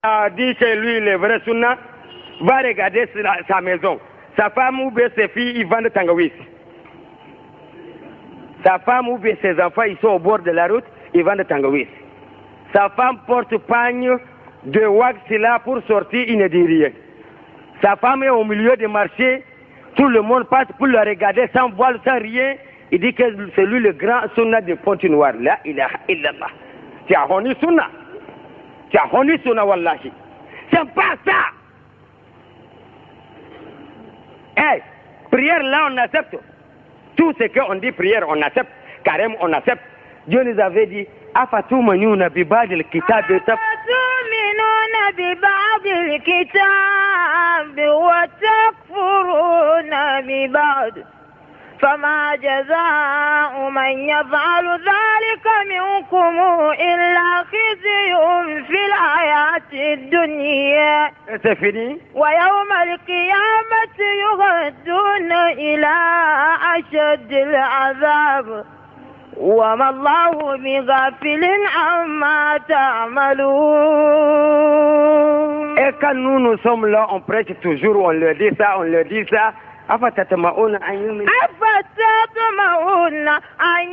a dit que lui, le vrai sunna, va regarder sa maison. Sa femme ou bien ses filles, ils vendent tangawis. Sa femme ou bien ses enfants, ils sont au bord de la route, ils vendent tangawis. Sa femme porte pagne de wax là pour sortir, il ne dit rien. Sa femme est au milieu du marché, tout le monde passe pour le regarder sans voile, sans rien. Il dit que c'est lui le grand sunna de Pont-Noir. Là, il a illallah. Tu as honnu sunna. Tu as honnu sunna, wallahi. C'est pas ça. Hey, prière là, on accepte. Tout ce qu'on dit prière, on accepte. Carême, on accepte. Dieu nous avait dit, Afatumanuna bibadil kitab أفتؤمنون ببعض الكتاب وتكفرون ببعض فما جزاء من يفعل ذلك منكم إلا خزي في الحياة الدنيا ويوم القيامة يردون إلى أشد العذاب وما الله بغافل عما تعملون. Et quand nous sommes là, on prêche toujours, on leur dit ça, on leur dit ça. أفتطمعون أن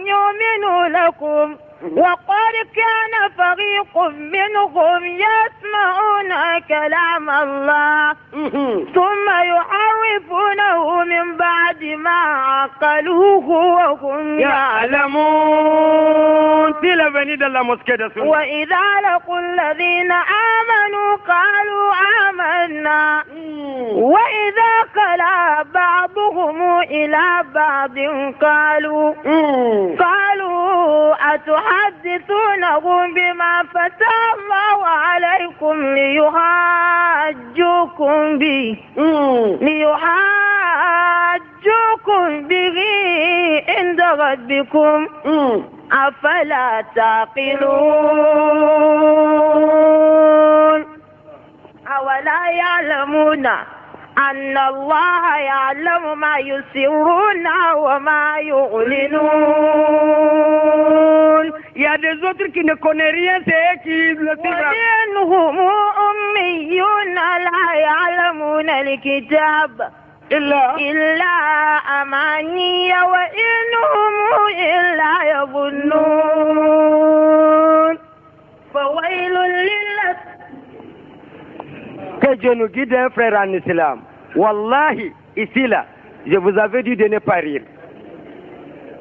يؤمنوا لكم وقد كان فريق منهم يسمعون كلام الله ثم يحرفونه من بعد ما عقلوه وهم يعلمون. وإذا لقوا الذين آمنوا قالوا آمنا وإذا خلا بعضهم إلى بعض قالوا أتحدثونهم بما فتح الله عليكم ليحاجوكم به عند ربكم أفلا تعقلون. أولا يعلمون أن الله يعلم ما يسرون وما يعلنون. Il y a des autres qui ne connaissent rien, c'est eux qui le savent. ومنهم أميون لا يعلمون الكتاب إلا أماني وإنهم إلا يظنون. فويل Que Dieu nous guide, un frère en islam. Wallahi, ici là, je vous avais dit de ne pas rire.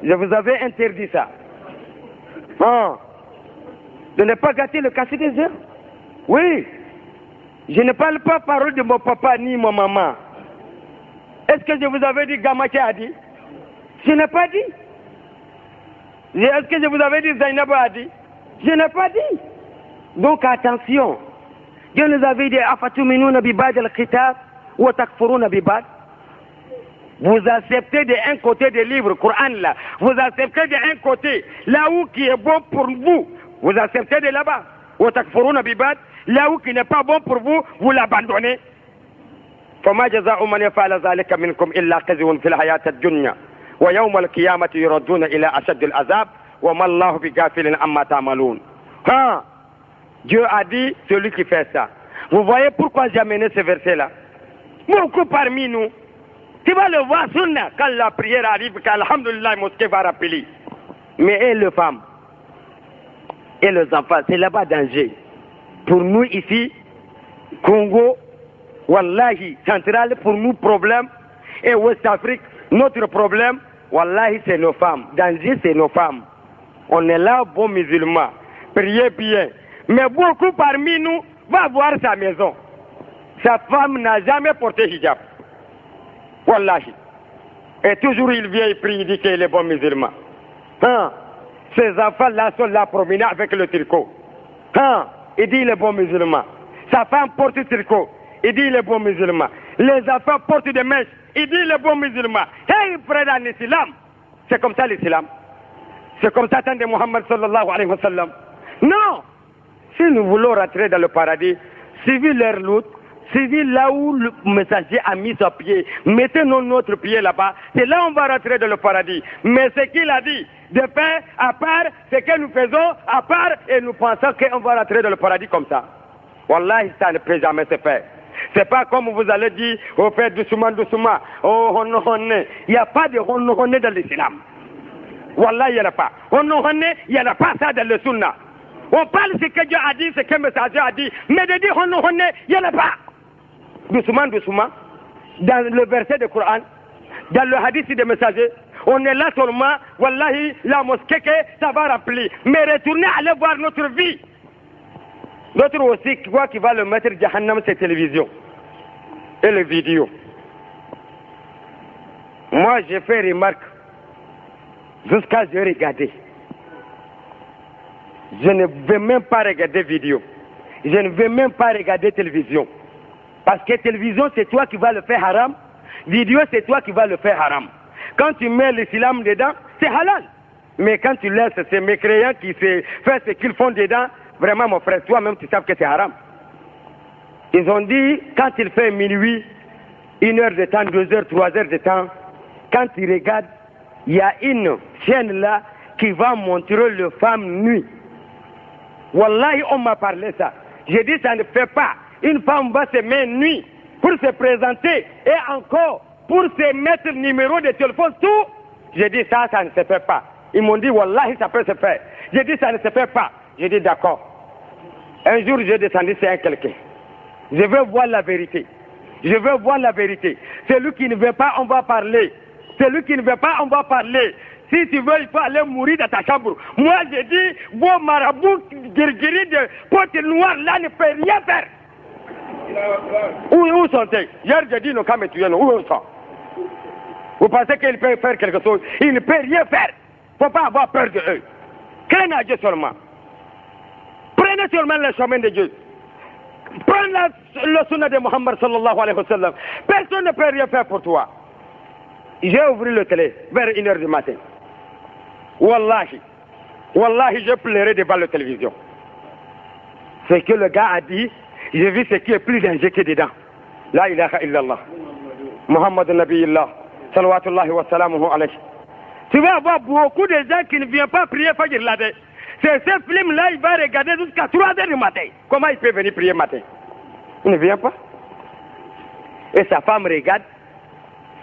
Je vous avais interdit ça. De ne pas gâter le cachet des yeux. Oui. Je ne parle pas parole de mon papa ni mon maman. Est-ce que je vous avais dit Gamache a dit? Je n'ai pas dit. Est-ce que je vous avais dit Zainab a dit? Je n'ai pas dit. Donc attention. Dieu nous avait dit Afatuminuna bibad al-kitab wa takfuruna bibad. Vous acceptez d'un côté des livres, Coran là. Vous acceptez d'un côté là où qui est bon pour vous. Vous acceptez de là-bas. Wa takfuruna bibad. Là où qui n'est pas bon pour vous, vous l'abandonnez. فما جزاء من يفعل ذلك منكم إلا خزي في الحياة الدنيا ويوم القيامة يردون إلى أشد العذاب وما الله بغافل عما تعملون. Dieu a dit, celui qui fait ça. Vous voyez pourquoi j'ai amené ce verset-là? Beaucoup parmi nous, tu vas le voir sunna, quand la prière arrive, quand alhamdulillah, la mosquée va rappeler. Mais et les femmes, et les enfants, c'est là-bas danger. Pour nous ici, Congo, Wallahi, central, pour nous, problème, et West Afrique, notre problème, Wallahi, c'est nos femmes. Danger, c'est nos femmes. On est là, bons musulmans. Priez bien. Mais beaucoup parmi nous va voir sa maison. Sa femme n'a jamais porté hijab. Wallahi. Et toujours il vient et prie, il dit qu'il est bon musulman. Ces enfants-là sont là promenés avec le tricot. Il dit il est bon musulman. Sa femme porte le tricot. Il dit il est bon musulman. Les enfants portent des mèches. Il dit il est bon musulman. Hey frère en islam. C'est comme ça l'islam. C'est comme ça tant de Muhammad sallallahu alayhi wa sallam. Non. Si nous voulons rentrer dans le paradis, suivez leur route, suivez là où le messager a mis son pied. Mettez-nous notre pied là-bas. C'est là où on va rentrer dans le paradis. Mais ce qu'il a dit, de faire à part, ce que nous faisons à part, et nous pensons qu'on va rentrer dans le paradis comme ça. Wallahi, ça ne peut jamais se faire. C'est pas comme vous allez dire, on fait doucement, doucement, oh, il n'y a pas de honne dans l'islam. Wallah, il n'y en a pas. Honne, il n'y en a pas ça dans le sunna. On parle ce que Dieu a dit, ce que le messager a dit, mais de dire honne, il n'y en a pas. Doucement, doucement, dans le verset du Coran, dans le hadith des messagers, on est là seulement, wallahi, la mosquée, ça va remplir. Mais retournez, allez voir notre vie. L'autre aussi, quoi qui va le mettre Jahannam, c'est télévision et les vidéos. Moi, j'ai fait remarque jusqu'à je regarder. Je ne veux même pas regarder vidéo. Je ne veux même pas regarder télévision. Parce que télévision, c'est toi qui vas le faire haram. Vidéo, c'est toi qui vas le faire haram. Quand tu mets l'islam dedans, c'est halal. Mais quand tu laisses ces mécréants qui font ce qu'ils font dedans, vraiment, mon frère, toi-même, tu sais que c'est haram. Ils ont dit, quand il fait minuit, 1 heure de temps, 2 heures, 3 heures de temps, quand tu regardes, il y a une chaîne là qui va montrer les femmes nues. Wallahi, on m'a parlé ça. J'ai dit, ça ne fait pas. Une femme va se mettre nuit pour se présenter et encore pour se mettre le numéro de téléphone, tout. J'ai dit, ça ne se fait pas. Ils m'ont dit, Wallahi, ça peut se faire. J'ai dit, ça ne se fait pas. J'ai dit, d'accord. Un jour, j'ai descendu chez quelqu'un. Je veux voir la vérité. Je veux voir la vérité. Celui qui ne veut pas, on va parler. Celui qui ne veut pas, on va parler. Si tu veux, il faut aller mourir dans ta chambre. Moi, j'ai dit, vos marabouts guéris de potes noirs là ne peuvent rien faire. Où sont-ils? Hier, j'ai dit, nos cas me tuer, où ils sont? Vous pensez qu'ils peuvent faire quelque chose? Ils ne peuvent rien faire. Il ne faut pas avoir peur de eux. Craignez à Dieu seulement. Prenez seulement le chemin de Dieu. Prenez le sunna de Muhammad sallallahu alayhi wa sallam. Personne ne peut rien faire pour toi. J'ai ouvert le télé vers 1 heure du matin. Wallahi, je pleurais devant la télévision. Ce que le gars a dit, j'ai vu ce qui est plus dangereux que dedans. La ilaha illallah. Muhammad Nabiyillah. Salawatullahi wa salamuhu alayhi. Tu vas avoir beaucoup de gens qui ne viennent pas prier Fajr là-dedans. C'est ce film-là, il va regarder jusqu'à 3 heures du matin. Comment il peut venir prier matin? Il ne vient pas. Et sa femme regarde,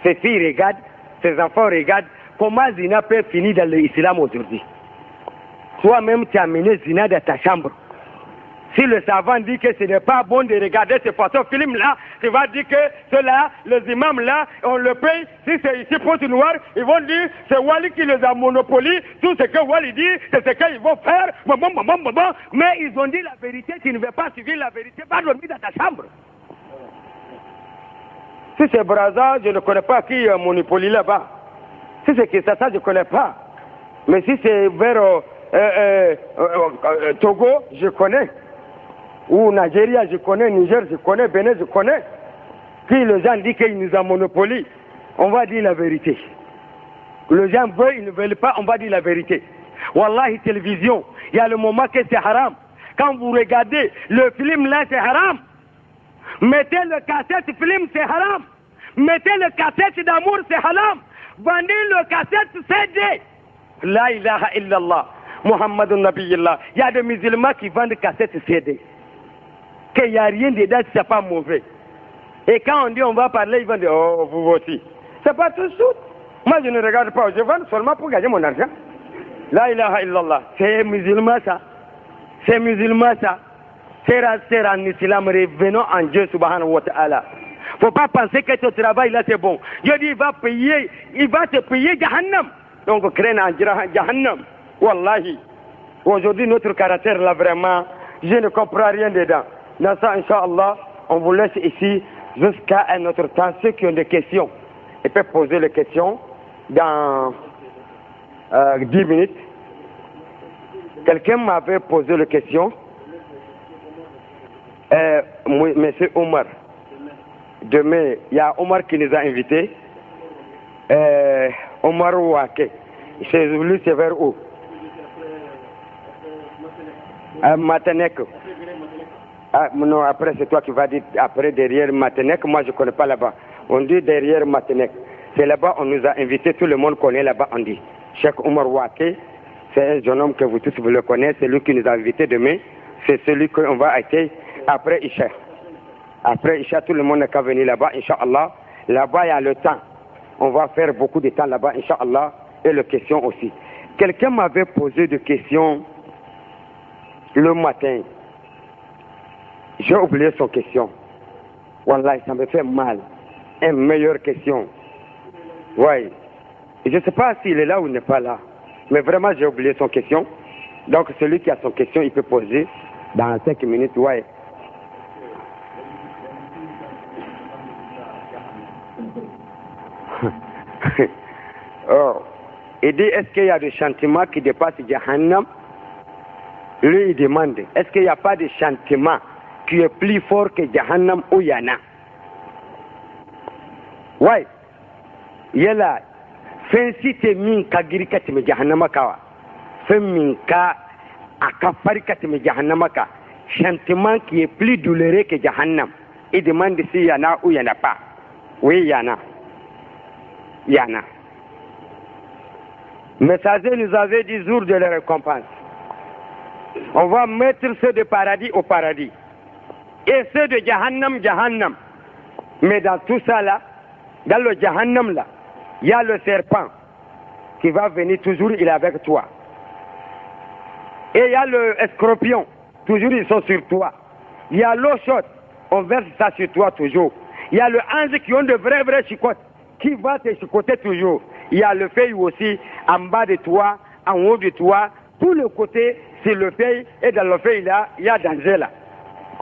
ses filles regardent, ses enfants regardent. Comment Zina peut finir dans l'islam aujourd'hui? Toi-même, tu as mené Zina dans ta chambre. Si le savant dit que ce n'est pas bon de regarder ce façon film-là, tu vas dire que ceux-là, les imams-là, on le paye. Si c'est ici Pointe Noire, ils vont dire c'est Wali qui les a monopolisés. Tout ce que Wali dit, c'est ce qu'ils vont faire. Mais ils ont dit la vérité. Tu ne veux pas suivre la vérité, va dormir dans ta chambre. Si c'est Brazza, je ne connais pas qui monopolise là-bas. Si c'est que ça, je ne connais pas. Mais si c'est vers Togo, je connais. Ou Nigeria, je connais, Niger, je connais, Bénin, je connais. Qui les gens disent qu'ils nous ont monopole, on va dire la vérité. Les gens veulent, ils ne veulent pas, on va dire la vérité. Wallahi, télévision, il y a le moment que c'est haram. Quand vous regardez le film là, c'est haram. Mettez le cassette film, c'est haram. Mettez le cassette d'amour, c'est haram. Vendez le cassette CD. La ilaha illallah. Muhammadun Nabiyillah. Il y a des musulmans qui vendent cassettes CD. Qu'il n'y a rien dedans, c'est pas mauvais. Et quand on dit on va parler, ils vont dire oh, vous aussi. C'est pas tout de suite. Moi, je ne regarde pas. Je vends seulement pour gagner mon argent. La ilaha illallah. C'est musulman ça. C'est musulman ça. C'est en islam. Revenons en Dieu subhanahu wa ta'ala. Faut pas penser que ton travail là c'est bon. Dieu dit il va te payer Jahannam. Donc craigne en Jahannam. Wallahi. Aujourd'hui notre caractère là vraiment, je ne comprends rien dedans. Dans ça, Inch'Allah, on vous laisse ici jusqu'à un autre temps. Ceux qui ont des questions, ils peuvent poser les questions dans 10 minutes. Quelqu'un m'avait posé la question. Monsieur Omar. Demain, il y a Omar qui nous a invités. Omar Ouake. C'est lui, c'est vers où? Matenek. Ah, non, après c'est toi qui vas dire après derrière Matenek. Moi je ne connais pas là-bas. On dit derrière Matenek. C'est là-bas, on nous a invités, tout le monde connaît là-bas, on dit. Cheikh Omar Ouake, c'est un jeune homme que vous tous vous le connaissez, c'est lui qui nous a invités demain. C'est celui qu'on va accueillir après Isha. Après Isha, tout le monde n'a qu'à venir là-bas, Inch'Allah. Là-bas, il y a le temps. On va faire beaucoup de temps là-bas, Inch'Allah. Et les questions aussi. Quelqu'un m'avait posé des questions le matin. J'ai oublié son question. Wallah, ça me fait mal. Une meilleure question. Oui. Je ne sais pas s'il est là ou il n'est pas là. Mais vraiment, j'ai oublié son question. Donc, celui qui a son question, il peut poser dans 5 minutes. Ouais. Oh. Il dit, est-ce qu'il y a des châtiments qui dépassent Jahannam? Lui, il demande, est-ce qu'il n'y a pas de châtiment qui est plus fort que Jahannam ou Yana? Ouais. Il y a là. Fensi te min ka girika te me Jahannama kawa. Fen min ka akafarika te me Jahannama ka. Châtiment qui est plus douloureux que Jahannam. Il demande s'il y en a ou il n'y en a pas. Oui, il y en a. Il y en a. Messager nous avait dit jour de la récompense. On va mettre ceux de paradis au paradis. Et ceux de Jahannam, Jahannam. Mais dans tout ça là, dans le Jahannam là, il y a le serpent qui va venir toujours, il est avec toi. Et il y a le scorpion, toujours ils sont sur toi. Il y a l'eau chaude, on verse ça sur toi toujours. Il y a le ange qui ont de vrais chicottes, qui va te chicoter toujours. Il y a le feuille aussi, en bas de toi, en haut de toi, tout le côté, c'est le feuille, et dans le feuille là, il y a danger là.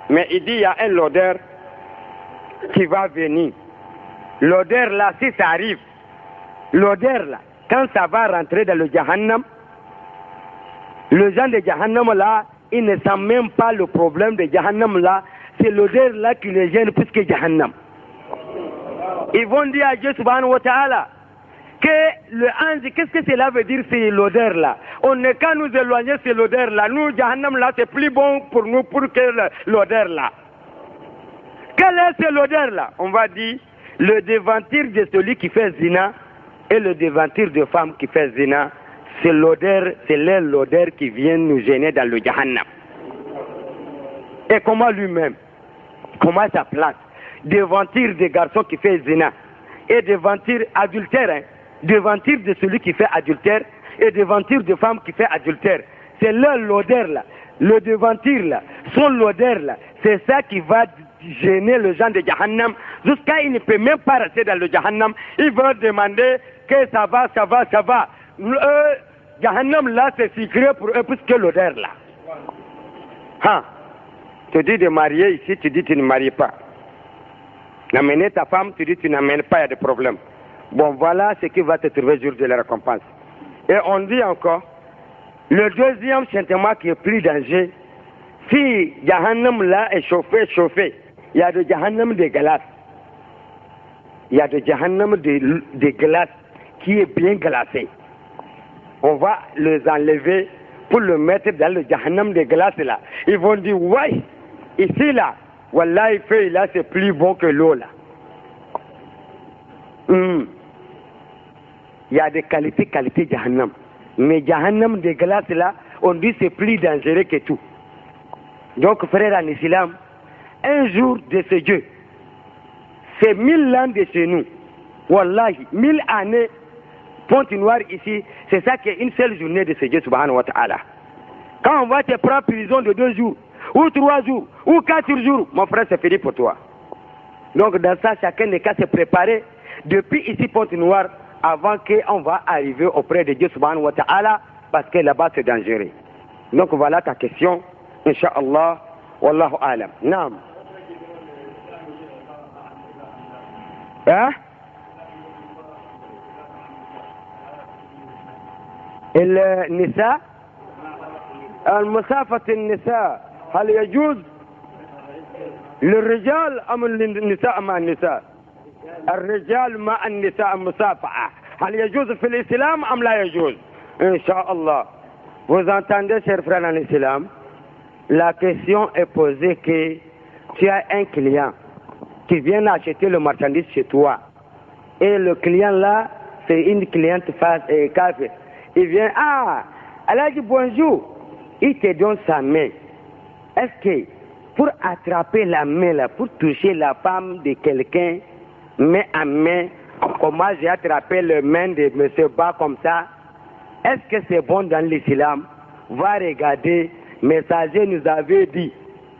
Mais il dit, il y a un l'odeur qui va venir. L'odeur là, si ça arrive, l'odeur là, quand ça va rentrer dans le Jahannam, le gens de Jahannam là, ils ne sentent même pas le problème de Jahannam là, c'est l'odeur là qui les gêne plus que Jahannam. Ils vont dire à Dieu subhanahu wa ta'ala, que le ange, qu'est-ce que cela veut dire, c'est l'odeur là? On n'est qu'à nous éloigner, c'est l'odeur là. Nous, Jahannam là, c'est plus bon pour nous pour que l'odeur là. Quelle est l'odeur là? On va dire, le devantir de celui qui fait zina et le devantir de femme qui fait zina, c'est l'odeur, c'est l'odeur qui vient nous gêner dans le Jahannam. Et comment lui-même, comment sa place, devantir des garçons qui fait zina et devantir adultère, hein? Devantir de celui qui fait adultère et devantir de femme qui fait adultère. C'est l'odeur là, le devantir là, son l'odeur là, c'est ça qui va gêner le gens de Jahannam jusqu'à il ne peut même pas rester dans le Jahannam. Il va demander que ça va. Jahannam là c'est secret pour eux plus que l'odeur là. Hein? Tu dis de marier ici, tu dis tu ne maries pas. N'amener ta femme, tu dis tu n'amènes pas, il y a des problèmes. Bon, voilà ce qui va te trouver jour de la récompense. Et on dit encore, le deuxième châtiment qui est plus dangereux, si Jahannam là est chauffé, il y a de Jahannam de glace. Il y a de Jahannam de glace qui est bien glacé. On va les enlever pour le mettre dans le Jahannam de glace là. Ils vont dire, ouais, ici là, voilà, il fait là, c'est plus bon que l'eau là. Il y a des qualités Jahannam. Mais Jahannam de glace là, on dit c'est plus dangereux que tout. Donc frère en islam, un jour de ce Dieu, c'est 1000 ans de chez nous. Wallahi, 1000 années, Pointe-Noire ici, c'est ça qui est une seule journée de ce Dieu subhanahu wa ta'ala. Quand on va te prendre prison de 2 jours, ou 3 jours, ou 4 jours, mon frère, c'est fini pour toi. Donc dans ça, chacun n'est qu'à se préparer depuis ici Pointe-Noire avant qu'on va arriver auprès de Dieu subhanahu wa ta'ala, parce que là-bas c'est dangereux. Donc voilà ta question, Inch'Allah, Wallahu alam. Naam. Hein? النساء المسافة النساء هل يجوز للرجال أم النساء مع النساء؟ الرجال مع النساء المصافحة هل يجوز في الإسلام أم لا يجوز؟ إن شاء الله. Vous entendez, chers frères en islam, la question est posée que tu as un client qui vient acheter le marchandise chez toi et le client là, c'est une cliente kafir. Il vient, elle a dit bonjour, il te donne sa main. Est-ce que pour attraper la main là, pour toucher la femme de quelqu'un, main à main, comme moi j'ai attrapé le main de M. Ba comme ça, est-ce que c'est bon dans l'islam? Va regarder, messager nous avait dit,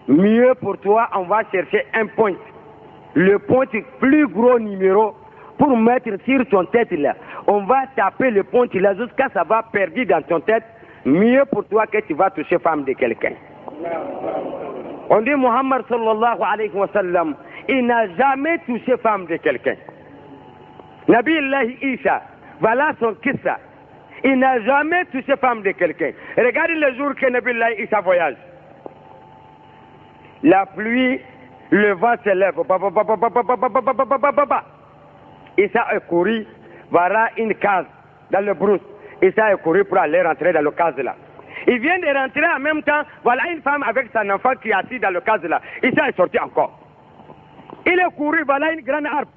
mieux pour toi, on va chercher un point. Le point plus gros numéro pour mettre sur ton tête là. On va taper le point là jusqu'à ça va perdu dans ton tête. Mieux pour toi que tu vas toucher femme de quelqu'un. On dit Muhammad sallallahu alayhi wa sallam, il n'a jamais touché femme de quelqu'un. Nabi Allah Isa, voilà son kissa. Il n'a jamais touché femme de quelqu'un. Regardez le jour que Nabi Allah Isa voyage. La pluie, le vent se lève. Isa a couru, voilà une case dans le brousse. Isa a couru pour aller rentrer dans le case là. Il vient de rentrer en même temps, voilà une femme avec son enfant qui est assise dans le case là. Isa est sorti encore. Il est couru, voilà une grande arbre.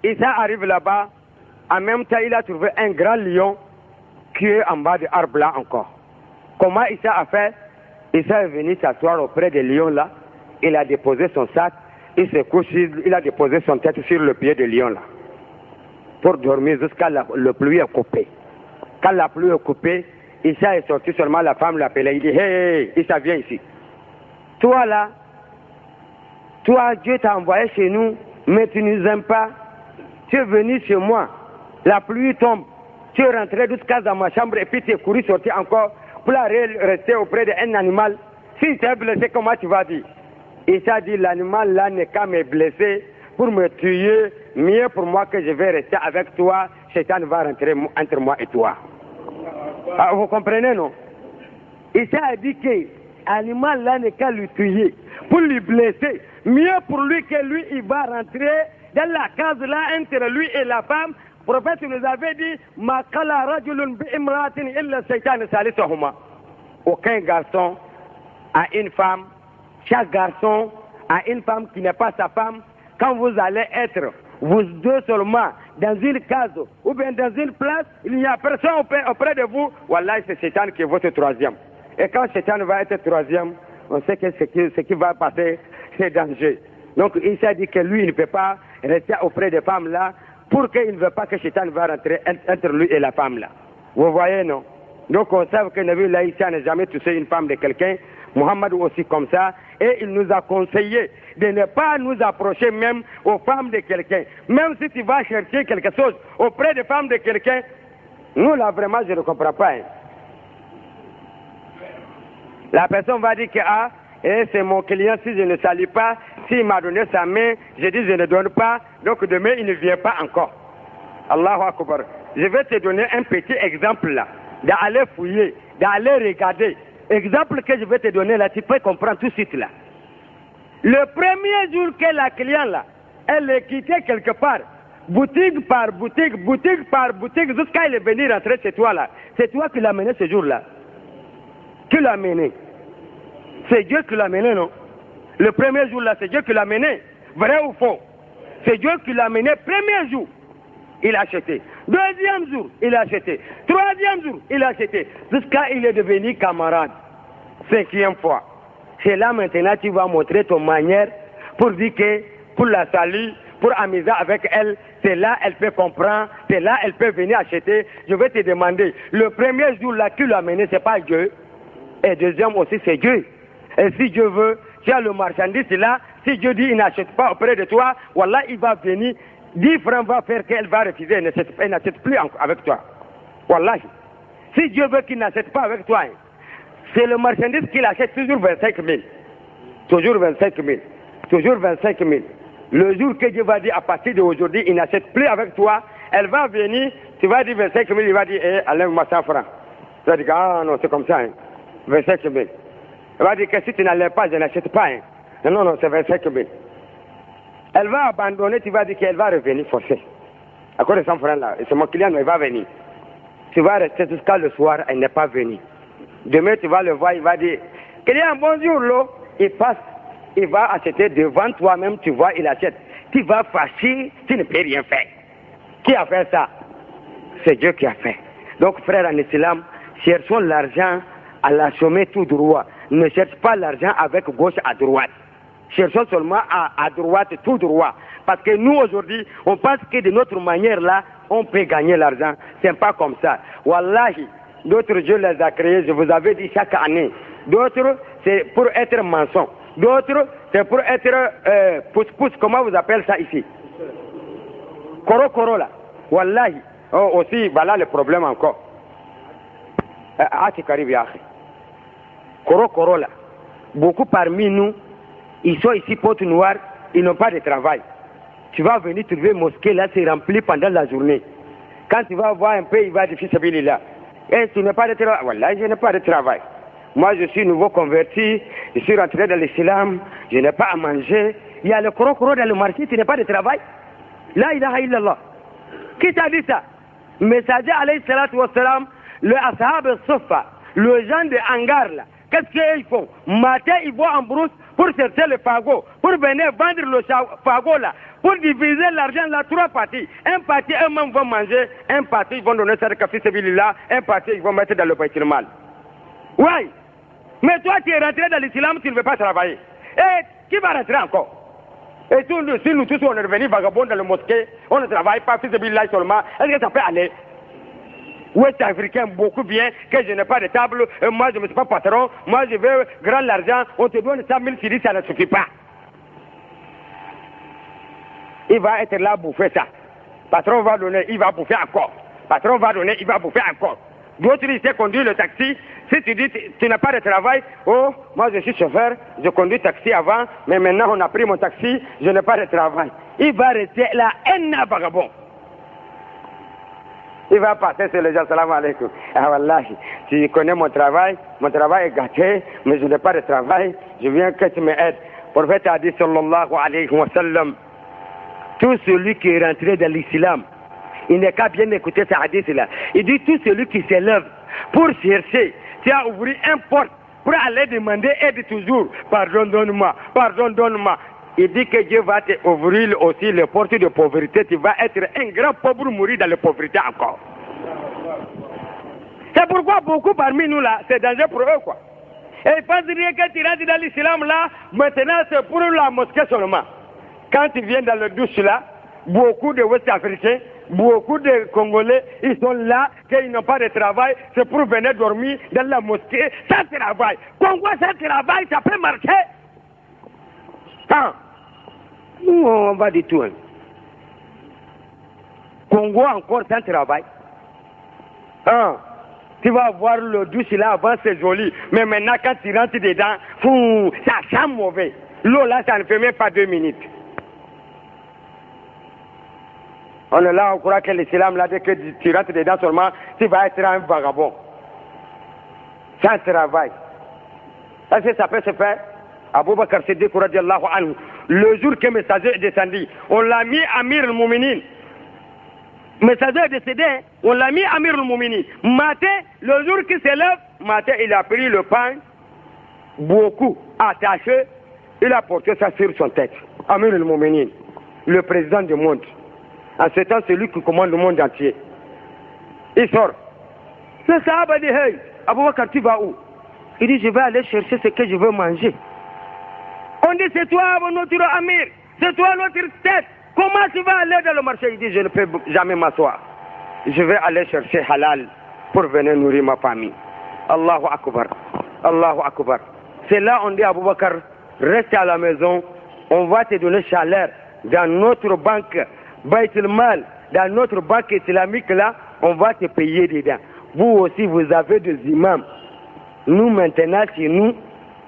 Isa arrive là-bas, en même temps il a trouvé un grand lion qui est en bas de l'arbre là encore. Comment Isa a fait? Isa est venu s'asseoir auprès des lions là. Il a déposé son sac, il s'est couché, il a déposé son tête sur le pied du lion là. Pour dormir jusqu'à la pluie est coupée. Quand la pluie est coupée, Isa est sorti seulement, la femme l'appelait, il dit, hey, Isa viens ici. Toi là, toi Dieu t'a envoyé chez nous, mais tu ne nous aimes pas. Tu es venu chez moi, la pluie tombe, tu es rentré jusqu'à dans ma chambre et puis tu es couru sorti encore pour rester auprès d'un animal. Si tu es blessé, comment tu vas dire? Isa dit, l'animal là n'est qu'à me blesser pour me tuer, mieux pour moi que je vais rester avec toi, Satan va rentrer entre moi et toi. Ah, vous comprenez, non? Isa a dit que l'animal là n'est qu'à lui tuer, pour lui blesser, mieux pour lui que lui, il va rentrer dans la case là entre lui et la femme. Le prophète nous avait dit, Ma kala rajulun bi imratin illa shaytan salisuhuma. Aucun garçon a une femme, chaque garçon a une femme qui n'est pas sa femme. Quand vous allez être, vous deux seulement, dans une case ou bien dans une place, il n'y a personne auprès de vous. Wallah, c'est Satan qui est votre troisième. Et quand Satan va être troisième, on sait que ce qui va passer, c'est danger. Donc il s'est dit que lui, il ne peut pas rester auprès des femmes là, pour qu'il ne veut pas que Satan va rentrer entre lui et la femme là. Vous voyez, non? Donc on sait que Nabi Laïssa n'a jamais touché une femme de quelqu'un. Muhammad aussi comme ça. Et il nous a conseillé de ne pas nous approcher même aux femmes de quelqu'un. Même si tu vas chercher quelque chose auprès des femmes de quelqu'un, nous là vraiment je ne comprends pas. Hein. La personne va dire que c'est mon client, si je ne salue pas, s'il m'a donné sa main, je dis je ne donne pas, donc demain il ne vient pas encore. Allahu Akbar. Je vais te donner un petit exemple là, d'aller fouiller, d'aller regarder. Exemple que je vais te donner là, tu peux comprendre tout de suite là. Le premier jour que la cliente là, elle est quittée quelque part, boutique par boutique, boutique par boutique, jusqu'à elle est venue rentrer chez toi là. C'est toi qui l'as mené ce jour-là. Qui l'a mené? C'est Dieu qui l'a mené, non? Le premier jour là, c'est Dieu qui l'a mené. Vrai ou faux? C'est Dieu qui l'a mené. Premier jour, il a acheté. Deuxième jour, il a acheté. Troisième jour, il a acheté. Jusqu'à il est devenu camarade. Cinquième fois. C'est là maintenant tu vas montrer ton manière pour dire que pour la saluer, pour amuser avec elle, c'est là elle peut comprendre, c'est là elle peut venir acheter. Je vais te demander, le premier jour là qui l'a mené, c'est pas Dieu. Et deuxième aussi, c'est Dieu. Et si Dieu veut, tu as le marchandise là, si Dieu dit il n'achète pas auprès de toi, voilà, il va venir, 10 francs va faire qu'elle va refuser, elle n'achète plus avec toi. Voilà. Si Dieu veut qu'il n'achète pas avec toi, c'est le marchandise qu'il achète toujours 25 000. Toujours 25 000. Toujours 25 000. Le jour que Dieu va dire à partir d'aujourd'hui, il n'achète plus avec toi, elle va venir, tu vas dire 25 000, il va dire, enlève-moi 100 francs. Tu vas dire, ah non, c'est comme ça, 25 000. Elle va dire que si tu n'enlèves pas, je n'achète pas. Non, non, c'est 25 000. Elle va abandonner, tu vas dire qu'elle va revenir forcer. À cause de 100 francs là, c'est mon client, mais il va venir. Tu vas rester jusqu'à le soir, elle n'est pas venue. Demain, tu vas le voir, il va dire, client, bonjour, l'eau. Il passe, il va acheter devant toi-même, tu vois, il achète. Tu vas fâcher, tu ne peux rien faire. Qui a fait ça? C'est Dieu qui a fait. Donc, frère en islam, cherchons l'argent à la sommet tout droit. Ne cherche pas l'argent avec gauche à droite. cherchons seulement à droite, tout droit. Parce que nous, aujourd'hui, on pense que de notre manière là, on peut gagner l'argent. C'est pas comme ça. Wallahi, d'autres, Dieu les a créés, je vous avais dit chaque année. D'autres, c'est pour être maçon. D'autres, c'est pour être pouce-pouce. Comment vous appelez ça ici? Koro là. Wallahi. Oh, aussi, voilà le problème encore. Koro là. Beaucoup parmi nous, ils sont ici porte noire, ils n'ont pas de travail. Tu vas venir trouver une mosquée là, c'est rempli pendant la journée. Quand tu vas voir un peu, il va dire fils là. Et tu n'as pas de travail. Voilà, je n'ai pas de travail. Moi, je suis nouveau converti, je suis rentré dans l'islam, je n'ai pas à manger. Il y a le koro dans le marché, tu n'as pas de travail. La ilaha illallah. Qui t'a dit ça? Messager alayhi salatu wa salam, le ashab al-Sufa, le gens de hangar là. Qu'est-ce qu'ils font? Matin, ils vont en brousse pour chercher le fagot, pour venir vendre le fagot là, pour diviser l'argent là, 3 parties. Un parti, eux-mêmes vont manger, un parti, ils vont donner ça de café là, un parti, ils vont mettre dans le bâtiment mal. Oui. Mais toi, tu es rentré dans l'islam, tu ne veux pas travailler. Et qui va rentrer encore? Et si nous tous, on est revenus vagabonds dans le mosquée, on ne travaille pas, fils de là seulement, est-ce que ça peut aller? Ouest africain, beaucoup bien, que je n'ai pas de table, moi je ne suis pas patron, moi je veux grand l'argent, on te donne 100 000 cedis, ça ne suffit pas. Il va être là bouffer ça. Patron va donner, il va bouffer encore. Patron va donner, il va bouffer encore. D'autres, ils savent conduire le taxi. Si tu dis, tu n'as pas de travail, oh, moi je suis chauffeur, je conduis taxi avant, mais maintenant on a pris mon taxi, je n'ai pas de travail. Il va rester là, un vagabond. Il va passer sur les gens, salam alaikum. Ah wallahi, tu connais mon travail est gâté, mais je n'ai pas de travail, je viens que tu m'aides. Le prophète a dit, sallallahu alayhi wa sallam, tout celui qui est rentré dans l'islam, il n'est qu'à bien écouter ce hadith-là. Il dit, tout celui qui s'élève pour chercher, tu as ouvert un porte pour aller demander aide toujours. Pardon, donne-moi, pardon, donne-moi. Il dit que Dieu va te ouvrir aussi les portes de pauvreté. Tu vas être un grand pauvre mourir dans la pauvreté encore. C'est pourquoi beaucoup parmi nous là, c'est dangereux pour eux quoi. Et ils pensent rien que tu rentres dans l'islam là, maintenant c'est pour la mosquée seulement. Quand tu viens dans le douche là, beaucoup de Ouest-Africains, beaucoup de Congolais, ils sont là, qu'ils n'ont pas de travail, c'est pour venir dormir dans la mosquée, sans travail. Congo, sans travail, ça peut marcher. Hein? Nous, on va du tout. Hein. Congo encore sans travail. Hein? Tu vas voir le douche là, avant c'est joli, mais maintenant quand tu rentres dedans, fou, ça sent mauvais. L'eau là, ça ne fait même pas 2 minutes. On est là, on croit que l'islam, là, dès que tu rentres dedans seulement, tu vas être un vagabond. Sans travail. Est-ce que ça peut se faire? Abu Bakr Siddiq radiallahu anhu, le jour que le messager est descendu, on l'a mis Amir al-Mouminin. Le messager est décédé, on l'a mis Amir al-Mouminin. Matin, le jour qu'il se lève, matin, il a pris le pain, beaucoup attaché, il a porté ça sur son tête. Amir al-Mouminin, le président du monde. En ce temps, c'est lui qui commande le monde entier. Il sort. Le sahaba dit, hey, Abou Bakr, tu vas où? Il dit, je vais aller chercher ce que je veux manger. On dit, c'est toi notre Amir, c'est toi notre tête. Comment tu vas aller dans le marché? Il dit, je ne peux jamais m'asseoir. Je vais aller chercher halal pour venir nourrir ma famille. Allahu Akbar. Allahu Akbar. C'est là on dit à Abou Bakr, reste à la maison, on va te donner chaleur dans notre banque. Baitul Mal, dans notre banque islamique là, on va te payer dedans. Vous aussi, vous avez des imams. Nous maintenant, chez nous,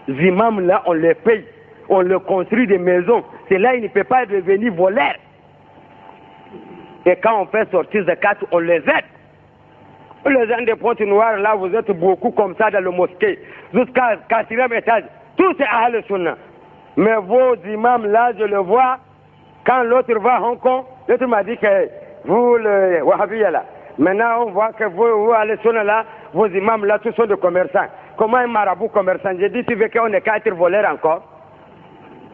les imams là, on les paye. On leur construit des maisons. C'est là, ils ne peuvent pas devenir voleurs. Et quand on fait sortir zakat, on les aide. Les gens des pointes noires là, vous êtes beaucoup comme ça dans le mosquée. Jusqu'à 4e étage. Tout c'est Ahl Sunnah. Mais vos imams là, je le vois, quand l'autre va à Hong Kong, l'autre m'a dit que vous, le Wahhabiyya là, maintenant on voit que vous allez sonner là, vos imams là, tous sont des commerçants. Comment un marabout commerçant? J'ai dit, tu veux qu'on est qu'à être voleur encore?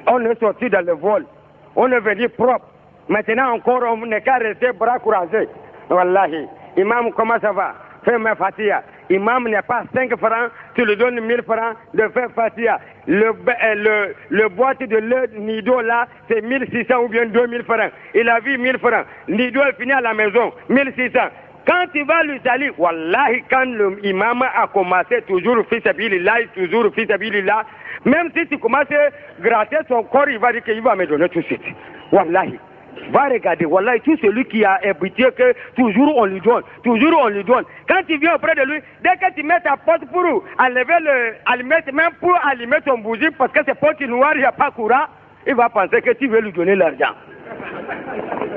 On est sorti dans le vol. On est venu propre. Maintenant encore, on n'est qu'à rester bras courageux. Wallahi. Imam, comment ça va? Fais ma fatiha. Imam n'est pas 5 francs tu lui donnes 1000 francs de faire Fatia. Le boîte de lait Nido là, c'est 1600 ou bien 2000 francs. Il a vu 1000 francs. Nido est fini à la maison, 1600. Quand tu vas lui saluer, wallahi, quand l'imam a commencé toujours fils abilillah, toujours fils abilillah, même si tu commences à gratter son corps, il va dire qu'il va me donner tout de suite. Wallahi. Va regarder, wallahi, tout celui qui a habitué que toujours on lui donne, toujours on lui donne. Quand tu viens auprès de lui, dès que tu mets ta porte pour allumer, même pour allumer ton bougie, parce que c'est porte noire, il n'y a pas courant, il va penser que tu veux lui donner l'argent.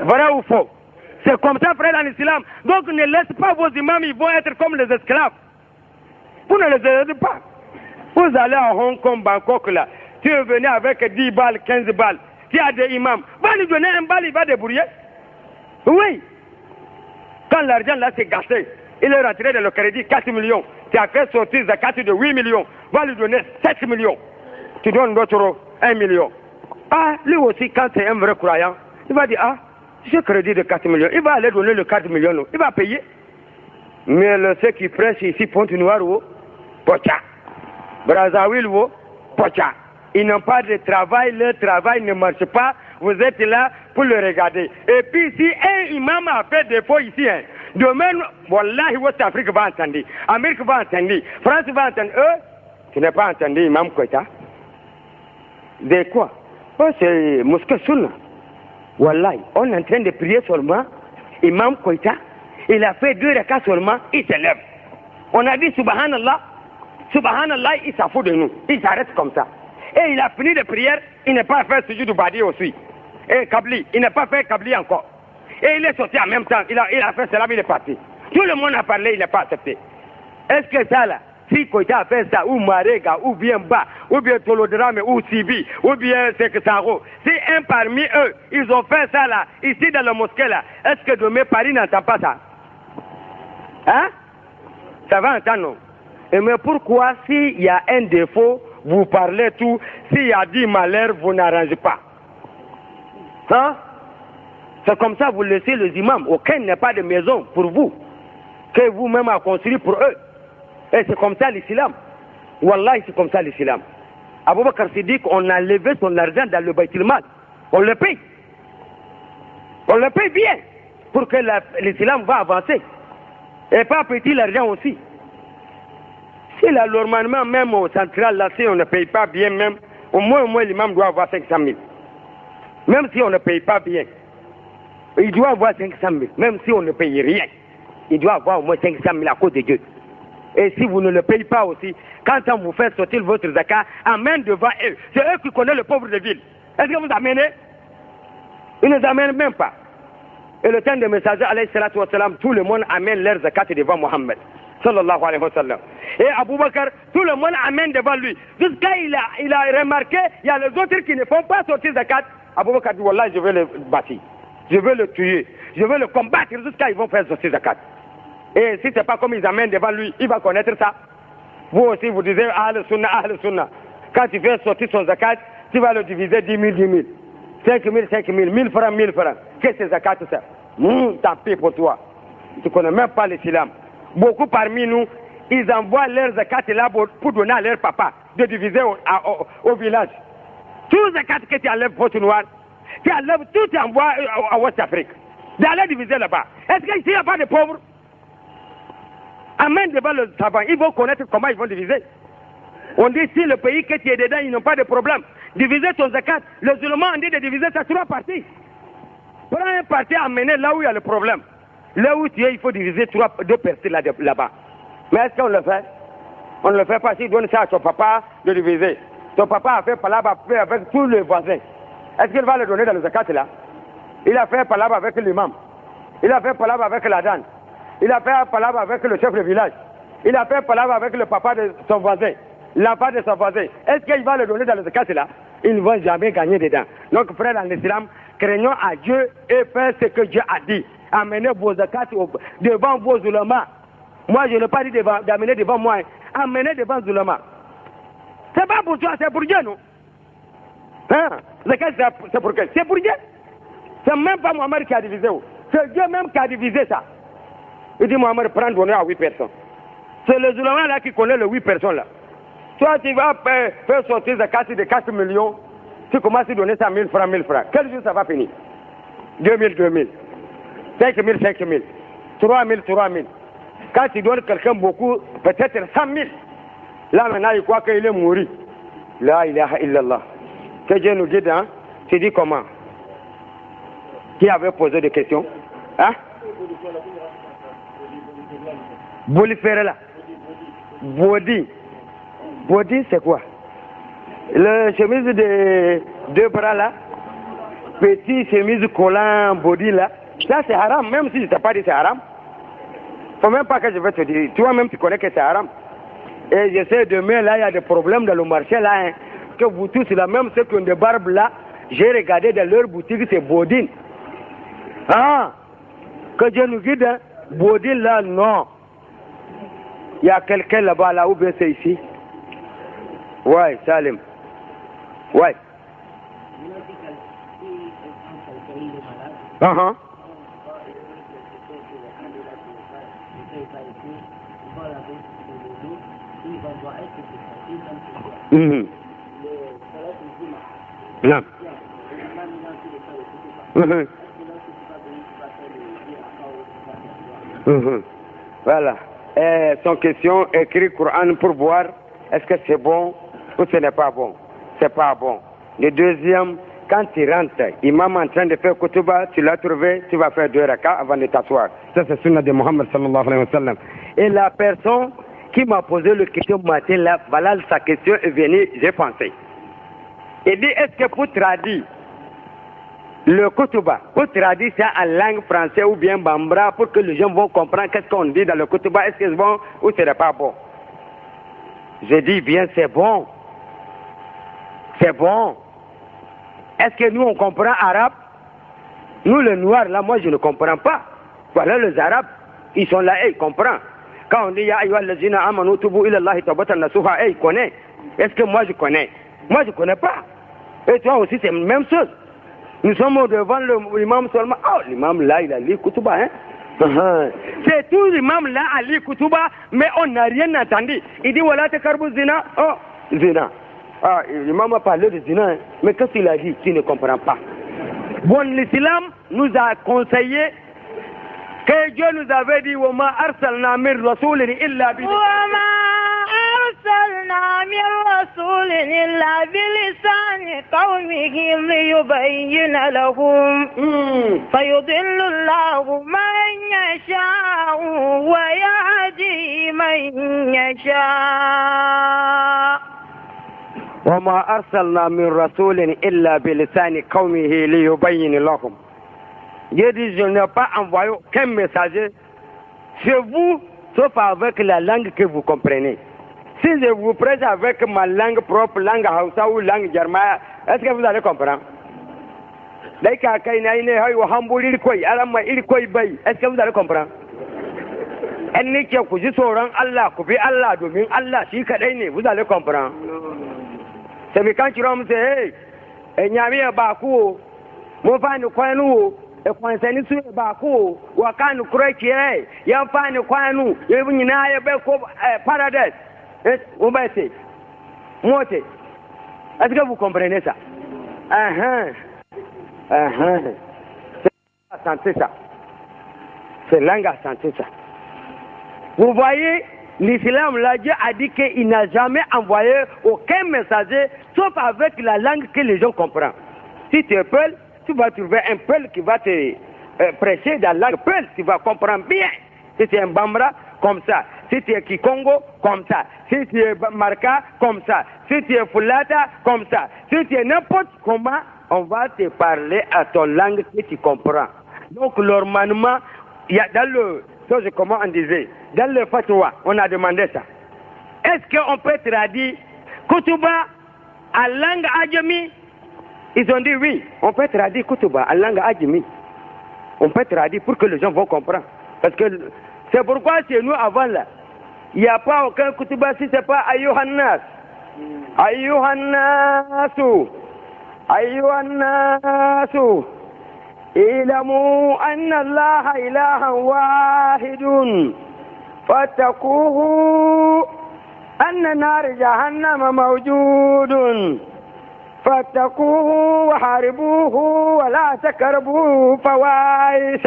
Vrai ou faux? C'est comme ça, frère, en islam. Donc ne laisse pas vos imams, ils vont être comme les esclaves. Vous ne les aidez pas. Vous allez à Hong Kong, Bangkok, là. Tu es venu avec 10 balles, 15 balles. Tu as des imams. Va lui donner un balle, il va débrouiller. Oui. Quand l'argent là s'est gâché, il est rentré dans le crédit 4 millions. Tu as fait sortir zakat de 8 millions. Va lui donner 7 millions. Tu donnes l'autre 1 million. Ah, lui aussi, quand c'est un vrai croyant, il va dire, ah, j'ai crédit de 4 millions. Il va aller donner le 4 millions. Il va payer. Mais ceux qui prêchent ici, Pointe-Noire, pocha. Brazzaville, pocha. Ils n'ont pas de travail, leur travail ne marche pas. Vous êtes là pour le regarder. Et puis, si un imam a fait défaut ici, demain, wallahi, West Afrique va entendre. Amérique va entendre. France va entendre. Tu n'as pas entendu Imam Koïta? De quoi? Oh, c'est mosquée Sunna. Wallahi, on est en train de prier seulement. Imam Koïta, il a fait 2 rakats seulement, il se lève. On a dit Subhanallah. Subhanallah, il s'en fout de nous. Il s'arrête comme ça. Et il a fini de prière, il n'a pas fait sujet du Badi aussi. Et Kabli, il n'a pas fait Kabli encore. Et il est sorti en même temps, il a fait cela, il est parti. Tout le monde a parlé, il n'a pas accepté. Est-ce que ça là, si Koïta a fait ça, ou Marega, ou bien Ba, ou bien Tolodrame, ou Sibi, ou bien Sekesaro, si un parmi eux, ils ont fait ça là, ici dans la mosquée là, est-ce que demain Paris n'entend pas ça? Hein? Ça va entendre, non? Et mais pourquoi, s'il y a un défaut, vous parlez tout, s'il y a 10 malheurs, vous n'arrangez pas? Hein? C'est comme ça, vous laissez les imams. Aucun n'a pas de maison pour vous, que vous-même avez construit pour eux. Et c'est comme ça l'islam. Wallah, c'est comme ça l'islam. Abou Bakr Siddiq, on a levé son argent dans le Baytul Mal. On le paye. On le paye bien pour que l'islam va avancer. Et pas petit l'argent aussi. Si là, normalement, même au central, là, si on ne paye pas bien, même, au moins l'imam doit avoir 500 000. Même si on ne paye pas bien, il doit avoir 500 000. Même si on ne paye rien, il doit avoir au moins 500 000 à cause de Dieu. Et si vous ne le payez pas aussi, quand on vous fait sortir votre zakat, amène devant eux. C'est eux qui connaissent le pauvre de ville. Est-ce que vous amenez? Ils ne nous amènent même pas. Et le temps des messagers, alayhi salatu wa salam, tout le monde amène leur zakat devant Mohammed. Sallallahu alayhi wa sallam. Et Abou Bakr, tout le monde amène devant lui. Jusqu'à il a remarqué, il y a les autres qui ne font pas sortir zakat. Abou Bakr dit, wallah, je vais le bâtir. Je vais le tuer. Je vais le combattre jusqu'à ils vont faire sortir zakat. Et si ce n'est pas comme ils amènent devant lui, il va connaître ça. Vous aussi, vous disiez, Ahl Sunnah, Ahl Sunnah. Quand tu fais sortir son zakat, tu vas le diviser 10 000, 10 000. 5 000, 5 000, 1000 francs, 1000 francs. Qu'est-ce que c'est zakat, tout ça? Tant pis pour toi. Tu ne connais même pas l'islam. Beaucoup parmi nous, ils envoient leurs zakat là pour donner à leur papa, de diviser au village. Tout zakat que tu enlèves pour noir, tu enlèves tout, tu envoies à West Afrique. D'aller diviser là-bas. Est-ce qu'ici, il n'y a pas de pauvres? Amène devant le savant, ils vont connaître comment ils vont diviser. On dit si le pays que tu es dedans, ils n'ont pas de problème. Diviser ton zakat, les musulmans ont dit de diviser ça 3 parties. Prends un parti amener là où il y a le problème. Là où tu es, il faut diviser 2 parties là-bas. Mais est-ce qu'on le fait? On ne le fait pas. S'il donne ça à ton papa de diviser. Ton papa a fait palabre avec tous les voisins. Est-ce qu'il va le donner dans le zakat là? Il a fait palabre avec l'imam. Il a fait palabre avec la dame. Il a fait palabre avec le chef de village. Il a fait palabre avec le papa de son voisin. L'enfant de son voisin. Est-ce qu'il va le donner dans le zakat là? Ils ne vont jamais gagner dedans. Donc frère dans l'islam, craignons à Dieu et faites ce que Dieu a dit. Amenez vos zakats devant vos ulémas. Moi je n'ai pas dit d'amener devant moi. Amenez devant les ulémas. C'est pas pour toi, c'est pour Dieu, non? Hein? Zakat c'est pour quel? C'est pour Dieu. C'est même pas Mohamed qui a divisé. C'est Dieu même qui a divisé ça. Il dit Mohamed prend donner à 8 personnes. C'est le Zulama là qui connaît les 8 personnes là. Toi, tu vas faire sortir zakat de 4 millions, tu commences à donner ça 1000 francs, 1000 francs. Quel jour ça va finir? 2000, 2000. 5000, 5000. 3000, 3000. Quand tu donnes quelqu'un beaucoup, peut-être 100 000. Là maintenant, il croit qu'il est mort. La ilaha illallah. Que Dieu nous guide, hein? Tu dis comment? Qui avait posé des questions? Hein? Bolifère là. Body. Body, c'est quoi? Le chemise de 2 bras là. Petit chemise collant body là. Ça c'est haram, même si je ne t'ai pas dit c'est haram. Faut même pas que je vais te dire. Toi-même tu connais que c'est haram. Et je sais demain là il y a des problèmes dans le marché là. Hein, que vous tous là, même ceux qui ont des barbes là, j'ai regardé dans leur boutique, c'est Bodine. Ah, que Dieu nous guide, hein? Bodine là, non. Il y a quelqu'un là-bas, là, où bien c'est ici? Ouais, Salim. Ouais. Uh-huh. Mm-hmm. Non. Mm-hmm. Mm-hmm. Voilà. Son question, écrit Coran pour boire, est-ce que c'est bon ou ce n'est pas bon? C'est pas bon. Le deuxième, quand tu rentres, imam en train de faire kutuba, tu l'as trouvé, tu vas faire 2 rakas avant de t'asseoir. Ça c'est sunna de Muhammad sallallahu alayhi wa sallam. Et la personne qui m'a posé la question matin là, voilà sa question est venue, j'ai pensé. Il dit, est-ce que pour traduire le kutuba, pour traduire ça en langue française ou bien bambara, pour que les gens vont comprendre qu'est-ce qu'on dit dans le kutuba, est-ce que c'est bon ou ce n'est pas bon? Je dis bien, c'est bon. C'est bon. Est-ce que nous, on comprend arabe? Nous, les noirs, là, moi, je ne comprends pas. Voilà, les arabes, ils sont là et ils comprennent. Quand on dit, ya ayyuha allazina amanu tubu ila Allahi tawbatan nasuha, ils connaissent. Est-ce que moi, je connais? Moi, je ne connais pas. Et toi aussi, c'est la même chose. Nous sommes devant l'imam seulement. Oh, l'imam là, il a lu Kutuba, hein? C'est tout l'imam là a lu Kutuba, mais on n'a rien entendu. Il dit, voilà, te karbu zina. Oh, zina. Ah, l'imam a parlé de zina, hein? Mais qu'est-ce qu'il a dit? Tu ne comprends pas. Bon, l'islam nous a conseillé que Dieu nous avait dit, وَمَا أَرْسَلْنَا مِنْ رَسُولٍ إِلَّا أرسلنا من رسول إلا بلسان قومه ليبين لهم فيضل الله من يشاء ويهدي من يشاء وما أرسلنا من رسول إلا بلسان قومه ليبين لهم. Dieu dit, je n'ai pas envoyé aucun messager chez vous, sauf avec la langue que vous comprenez. Si je vous prêche avec ma langue propre, langue Hausa ou langue Germaya, est-ce que vous allez comprendre? Est-ce que vous allez comprendre? Vous allez comprendre. C'est quand tu rentres, hey, ekwansani su ba ko wa kan kureki ya fani kwanu ya bunyina ya be ko paradise on va essayer moté est-ce que vous comprenez ça? C'est santé ça, c'est langue à santé ça. Vous voyez, l'islam là, Dieu a dit qu'il n'a jamais envoyé aucun messager sauf avec la langue que les gens comprennent. Si tu es peul, tu vas trouver un peul qui va te prêcher dans la langue peul, tu vas comprendre bien. Si tu es un Bambara, comme ça. Si tu es Kikongo, comme ça. Si tu es Marka, comme ça. Si tu es Fulata, comme ça. Si tu es n'importe comment, on va te parler à ton langue que tu comprends. Donc, normalement, il y a dans le, comment on disait, dans le fatwa, on a demandé ça. Est-ce qu'on peut traduire Kutuba en langue adjami? Ils ont dit oui, on peut traduire Kutuba en langue adjami. On peut traduire pour que les gens vont comprendre. Parce que c'est pourquoi chez nous avant là, il n'y a pas aucun Kutuba si ce n'est pas Ayyuhannas. Ayyuhannasu. Ayyuhannasu. Ilamu anna Allah ilahan wahidun. فاتقوه أن نار جهنم موجود فاتقوه وحاربوه ولا تقربوا فواحش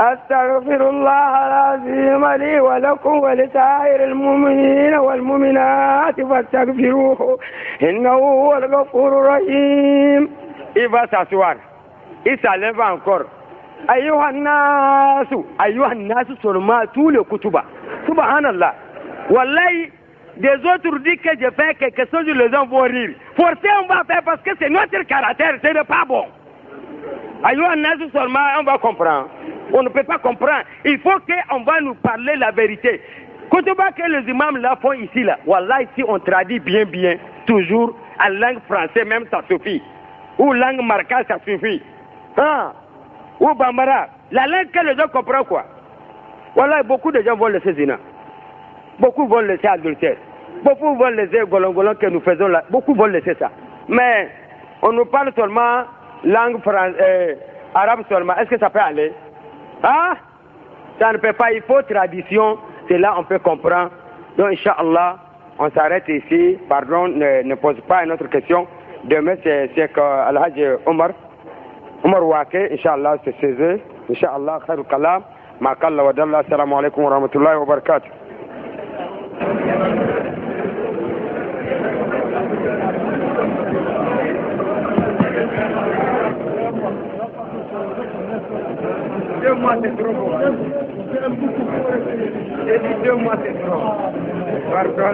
أستغفر الله العظيم لي ولكم ولسائر المؤمنين والمؤمنات فاستغفروه إنه هو الغفور الرحيم. Il va s'asseoir. Il s'enlève encore. أيها الناس seulement tous les kutuba. Subhanallah. Wallahi, des autres disent que je fais quelque chose, les gens vont rire. Forcé, on va faire parce que c'est notre caractère, ce n'est pas bon. Ayouh, Nazu seulement, on va comprendre. On ne peut pas comprendre. Il faut qu'on va nous parler la vérité. Quand on voit que les imams là font ici, là, voilà, ici on traduit bien, toujours, en langue française même, ça suffit. Ou langue marquée, ça suffit. Hein? Ou Bambara. La langue que les gens comprennent quoi? Voilà, beaucoup de gens vont laisser Zina. Beaucoup vont laisser adultère. Beaucoup vont laisser golongolon que nous faisons là. Beaucoup vont laisser ça. Mais on nous parle seulement langue arabe seulement. Est-ce que ça peut aller? Ah, ça ne peut pas. Il faut tradition. C'est là on peut comprendre. Donc, Inch'Allah, on s'arrête ici. Pardon, ne pose pas une autre question. Demain, c'est que Al-Hajj Omar Wake, Inch'Allah, c'est César. Inch'Allah, khairul kalam. Ma'akalla wa dalla. Assalamu alaikum wa rahmatullahi wa barakatuh. Deux mois c'est trop bon. J'ai dit 2 mois c'est trop. Pardon.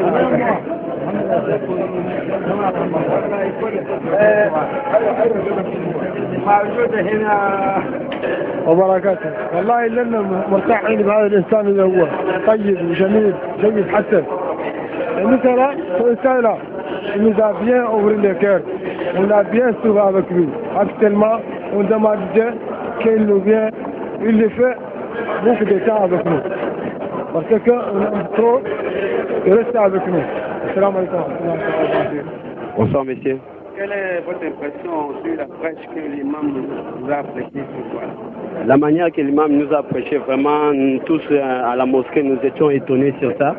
وبركاته. والله لنا مرتاحين بهذا الانسان اللي هو طيب وجميل جيد حسن. مثلا سؤال il nous a bien ouvert le cœur, on a bien souri avec lui. Actuellement, on demande qu'il nous vienne, il le fait beaucoup de temps avec nous. Parce qu'on aime trop de rester avec nous. Assalamu alaikum. Bonsoir, messieurs. Quelle est votre impression sur la prêche que l'imam nous a prêchée ce soir? La manière que l'imam nous a prêché, vraiment, nous tous à la mosquée, nous étions étonnés sur ça.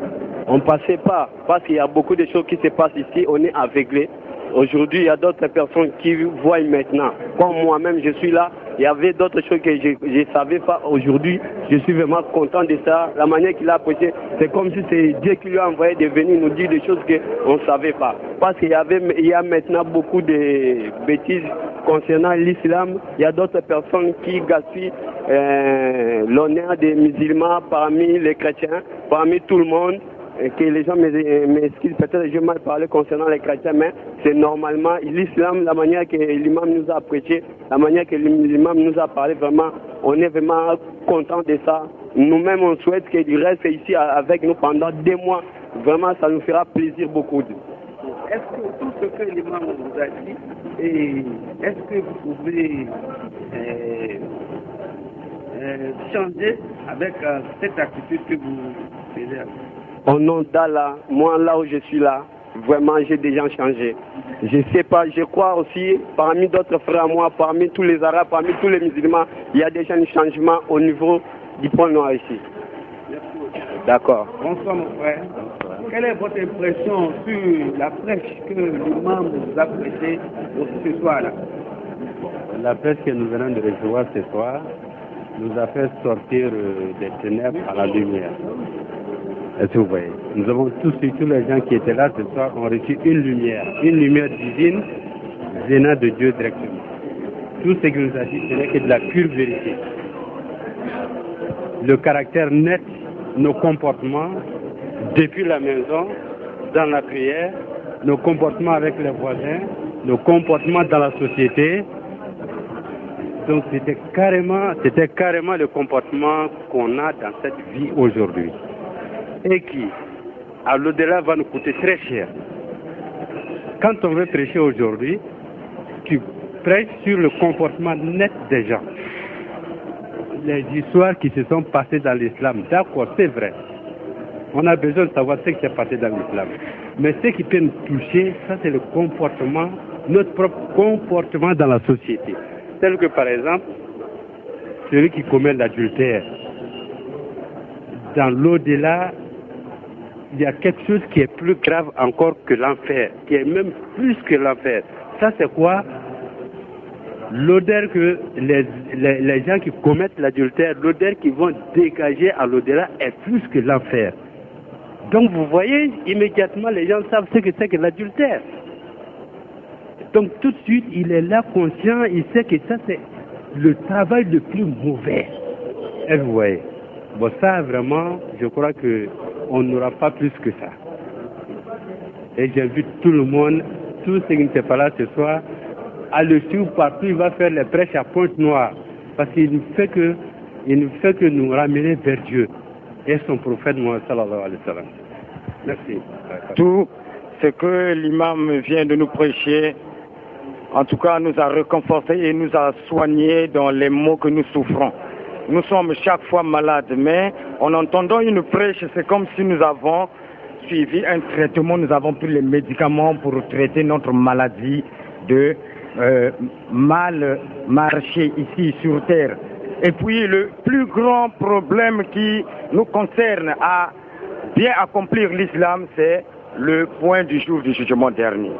On ne passait pas, parce qu'il y a beaucoup de choses qui se passent ici, on est aveuglés. Aujourd'hui, il y a d'autres personnes qui voient maintenant. Comme moi-même, je suis là, il y avait d'autres choses que je ne savais pas. Aujourd'hui, je suis vraiment content de ça. La manière qu'il a prêché, c'est comme si c'est Dieu qui lui a envoyé de venir nous dire des choses qu'on ne savait pas. Parce qu'il y a maintenant beaucoup de bêtises concernant l'islam. Il y a d'autres personnes qui gaspillent l'honneur des musulmans parmi les chrétiens, parmi tout le monde. Que les gens m'excusent, peut-être j'ai mal parlé concernant les chrétiens, mais c'est normalement l'islam, la manière que l'imam nous a prêché, la manière que l'imam nous a parlé, vraiment, on est vraiment content de ça. Nous-mêmes, on souhaite qu'il reste ici avec nous pendant 2 mois. Vraiment, ça nous fera plaisir beaucoup. Est-ce que tout ce que l'imam vous a dit, est-ce que vous pouvez changer avec cette attitude que vous faisiez? Au nom d'Allah, moi là où je suis là, vraiment j'ai déjà changé. Je sais pas, je crois aussi, parmi d'autres frères à moi, parmi tous les Arabes, parmi tous les musulmans, il y a déjà un changement au niveau du point noir ici. D'accord. Bonsoir mon frère. Quelle est votre impression sur la prêche que l'imam vous a prêchée ce soir-là? La prêche que nous venons de recevoir ce soir nous a fait sortir des ténèbres à la lumière. Est-ce que vous voyez? Nous avons tous les gens qui étaient là ce soir ont reçu une lumière divine venant de Dieu directement. Tout ce qu'il nous a dit, ce n'est que de la pure vérité. Le caractère net, nos comportements depuis la maison, dans la prière, nos comportements avec les voisins, nos comportements dans la société. Donc c'était carrément le comportement qu'on a dans cette vie aujourd'hui. Et qui, à l'au-delà, va nous coûter très cher. Quand on veut prêcher aujourd'hui, tu prêches sur le comportement net des gens. Les histoires qui se sont passées dans l'islam, d'accord, c'est vrai. On a besoin de savoir ce qui s'est passé dans l'islam. Mais ce qui peut nous toucher, ça c'est le comportement, notre propre comportement dans la société. Tel que par exemple, celui qui commet l'adultère. dans l'au-delà, il y a quelque chose qui est plus grave encore que l'enfer, qui est même plus que l'enfer. Ça, c'est quoi? L'odeur que les gens qui commettent l'adultère, l'odeur qu'ils vont dégager à l'au-delà est plus que l'enfer. Donc vous voyez, immédiatement les gens savent ce que c'est que l'adultère. Donc tout de suite, il est là conscient, il sait que ça c'est le travail le plus mauvais. Et vous voyez, bon ça vraiment, je crois qu'on n'aura pas plus que ça. Et j'invite tout le monde, tous ceux qui n'étaient pas là ce soir, à le suivre partout, il va faire les prêches à Pointe-Noire. Parce qu'il ne fait que nous ramener vers Dieu et son prophète Mohammed sallallahu alayhi wa sallam. Merci. Tout ce que l'imam vient de nous prêcher, en tout cas, nous a réconfortés et nous a soignés dans les maux que nous souffrons. Nous sommes chaque fois malades, mais en entendant une prêche, c'est comme si nous avons suivi un traitement, nous avons pris les médicaments pour traiter notre maladie de mal marcher ici sur terre. Et puis le plus grand problème qui nous concerne à bien accomplir l'islam, c'est le point du jour du jugement dernier.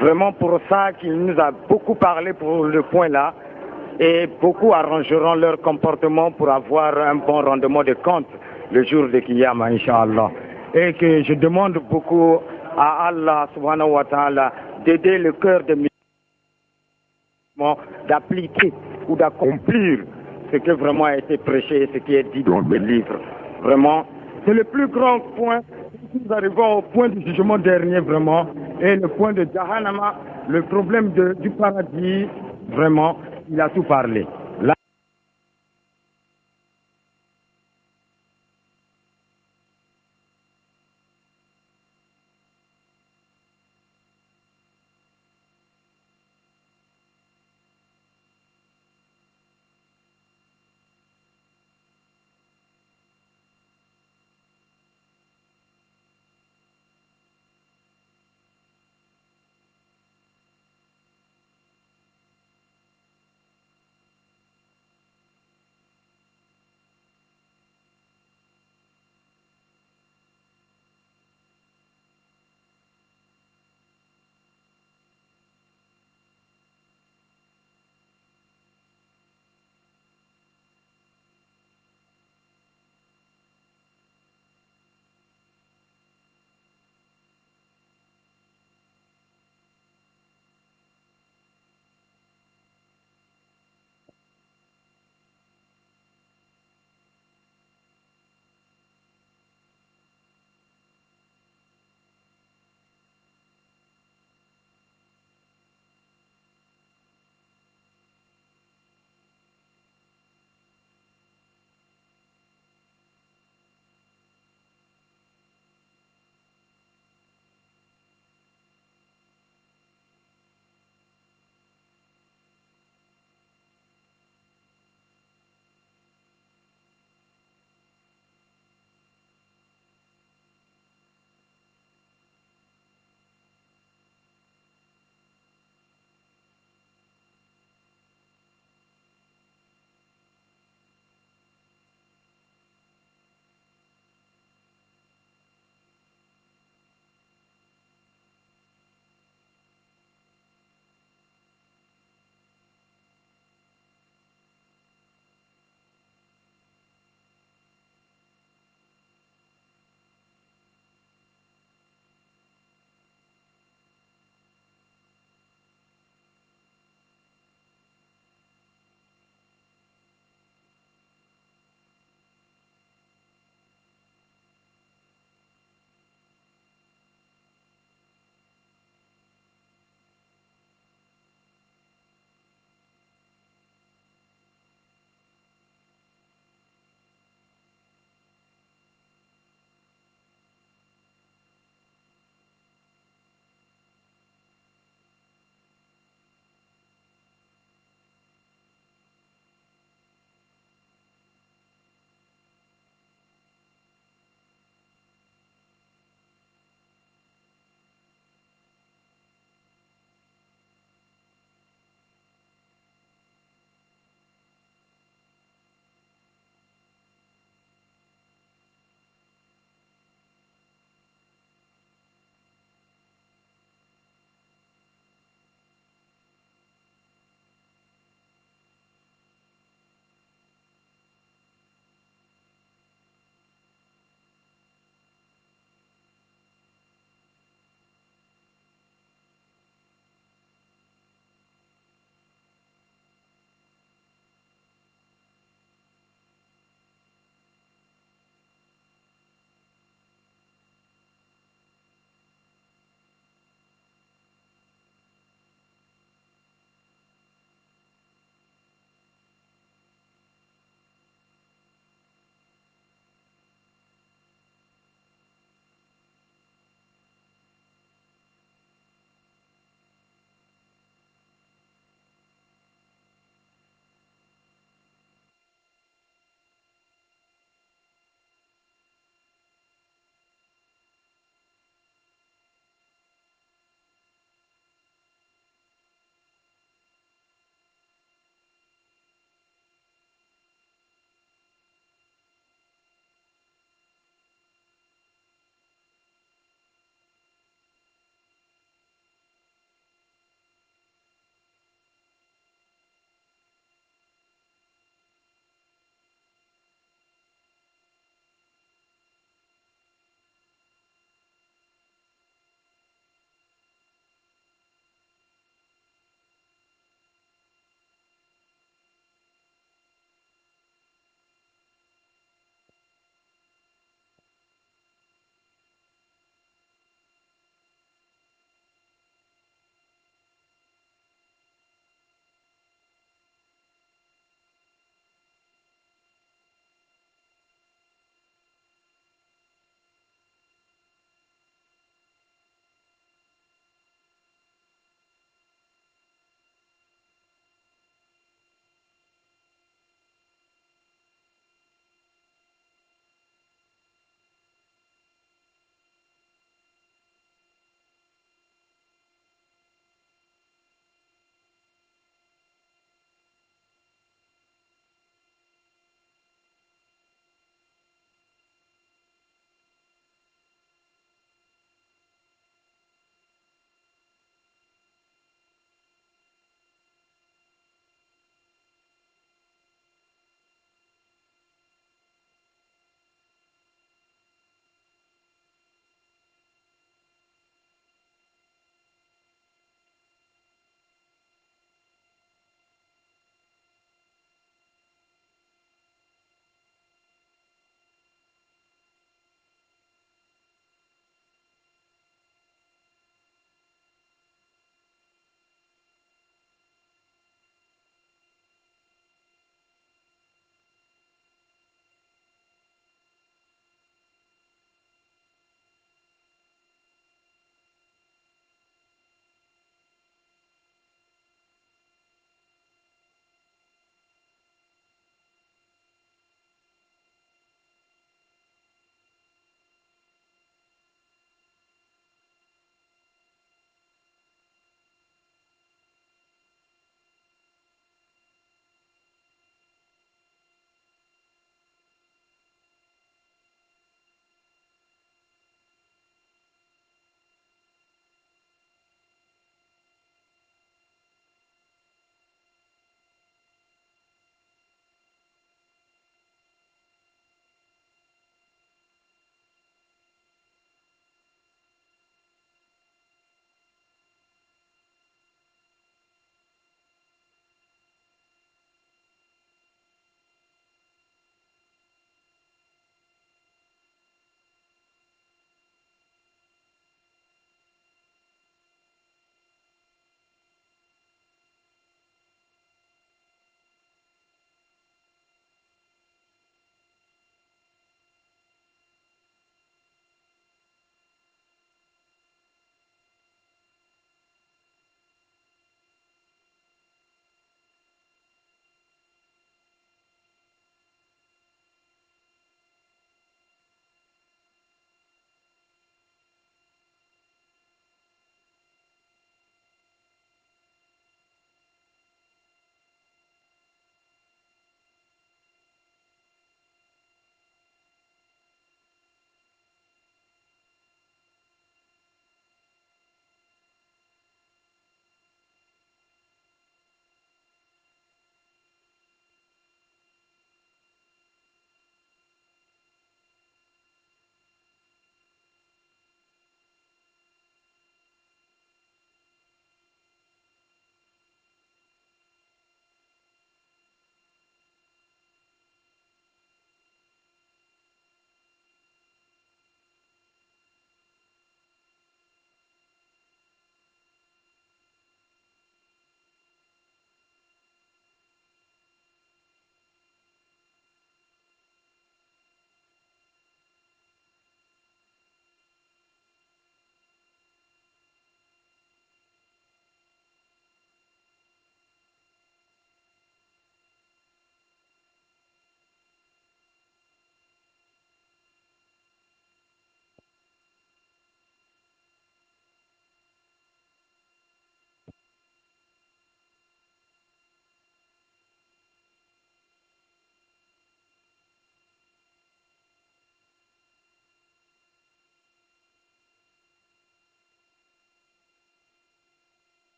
Vraiment pour ça qu'il nous a beaucoup parlé pour le point là, et beaucoup arrangeront leur comportement pour avoir un bon rendement de compte le jour de Qiyamah, Inch'Allah. Et que je demande beaucoup à Allah subhanahu wa ta'ala d'aider le cœur de d'appliquer ou d'accomplir ce qui vraiment a été prêché, ce qui est dit dans le livre. Vraiment, c'est le plus grand point. Nous arrivons au point du jugement dernier, vraiment, et le point de Jahannama, le problème du paradis, vraiment, il a tout parlé.